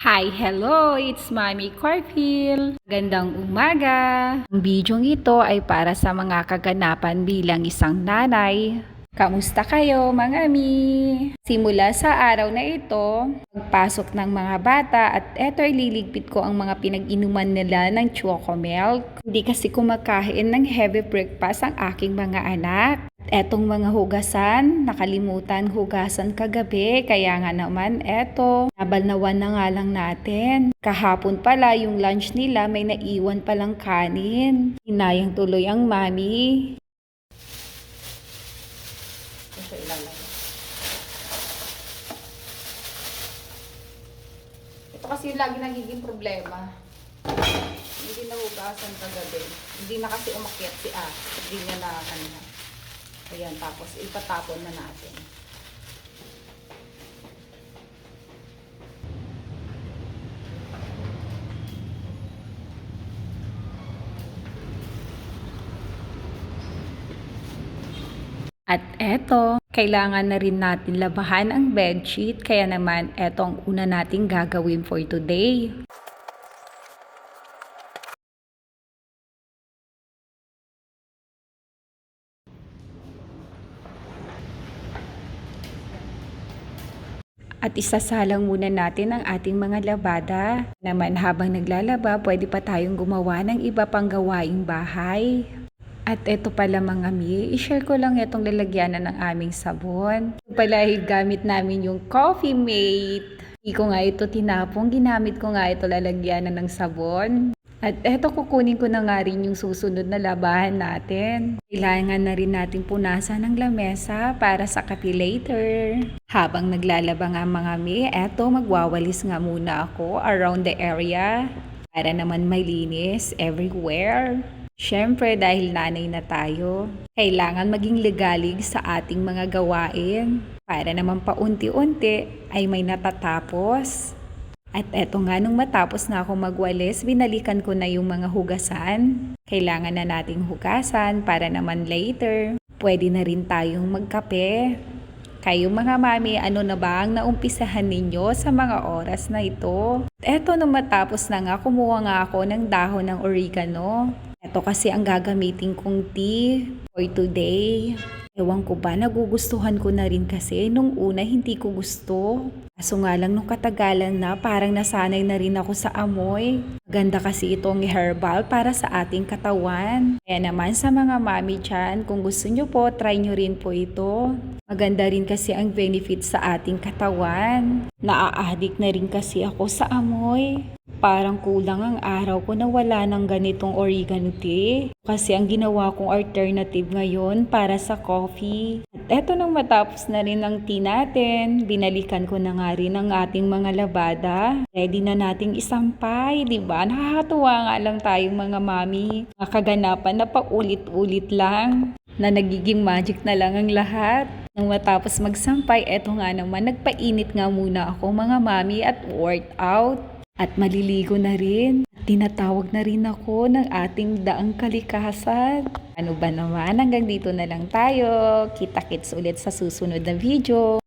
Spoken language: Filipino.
Hi, hello! It's Mommy Corphil. Gandang umaga! Ang bidyong ito ay para sa mga kaganapan bilang isang nanay. Kamusta kayo, mga mi? Simula sa araw na ito, pagpasok ng mga bata at eto ay liligpit ko ang mga pinag-inuman nila ng choco milk. Hindi kasi kumakain ng heavy breakfast ang aking mga anak. Etong mga hugasan, nakalimutan hugasan kagabi, kaya nga naman eto, nabalnawan na nga lang natin. Kahapon pala yung lunch nila may naiwan palang kanin. Hinayang tuloy ang mami. Ito ilalagay. Ito kasi yung lagi nagiging problema. Hindi nahugasan kagabi. Hindi na kasi umakyat si Hindi niya na Ayan, tapos ipatapon na natin. At eto, kailangan na rin natin labahan ang bedsheet, kaya naman eto ang una nating gagawin for today. At isasalang muna natin ang ating mga labada. Naman habang naglalaba, pwede pa tayong gumawa ng iba pang gawaing bahay. At eto pala mga mi, i-share ko lang itong lalagyanan ng aming sabon. Pala gamit namin yung Coffee Mate. Hindi ko nga ito tinapong, ginamit ko nga ito lalagyanan ng sabon. At eto kukunin ko na nga rin yung susunod na labahan natin. Kailangan na rin natin punasan ng lamesa para sa kape later. Habang naglalaba nga mga mi, eto magwawalis nga muna ako around the area para naman malinis everywhere. Siyempre dahil nanay na tayo, kailangan maging legalig sa ating mga gawain para naman paunti-unti ay may natatapos. At eto nga nung matapos na ako magwalis, binalikan ko na yung mga hugasan. Kailangan na nating hugasan para naman later. Pwede na rin tayong magkape. Kayo mga mami, ano na ba ang naumpisahan ninyo sa mga oras na ito? Eto nung matapos na nga, kumuha nga ako ng dahon ng oregano. Ito kasi ang gagamitin kong tea for today. Ewan ko ba, nagugustuhan ko na rin kasi. Nung una, hindi ko gusto. Kaso nga lang nung katagalan na, parang nasanay na rin ako sa amoy. Maganda kasi itong herbal para sa ating katawan. Kaya naman sa mga mami dyan, kung gusto nyo po, try nyo rin po ito. Maganda rin kasi ang benefit sa ating katawan. Naa-addict na rin kasi ako sa amoy. Parang kulang ang araw ko na wala ng ganitong oregano tea. Kasi ang ginawa kong alternative ngayon para sa coffee. At eto nang matapos na rin ang tea natin, binalikan ko na nga rin ang ating mga labada. Ready na nating isampay, di ba? Nakakatuwa nga lang tayong mga mami. Makaganapan na paulit-ulit lang na nagiging magic na lang ang lahat. Nang matapos magsampay, eto nga naman, nagpainit nga muna ako mga mami at workout. At maliligo na rin. Tinatawag na rin ako ng ating daang kalikasan. Ano ba naman, hanggang dito na lang tayo. Kita-kits ulit sa susunod na video.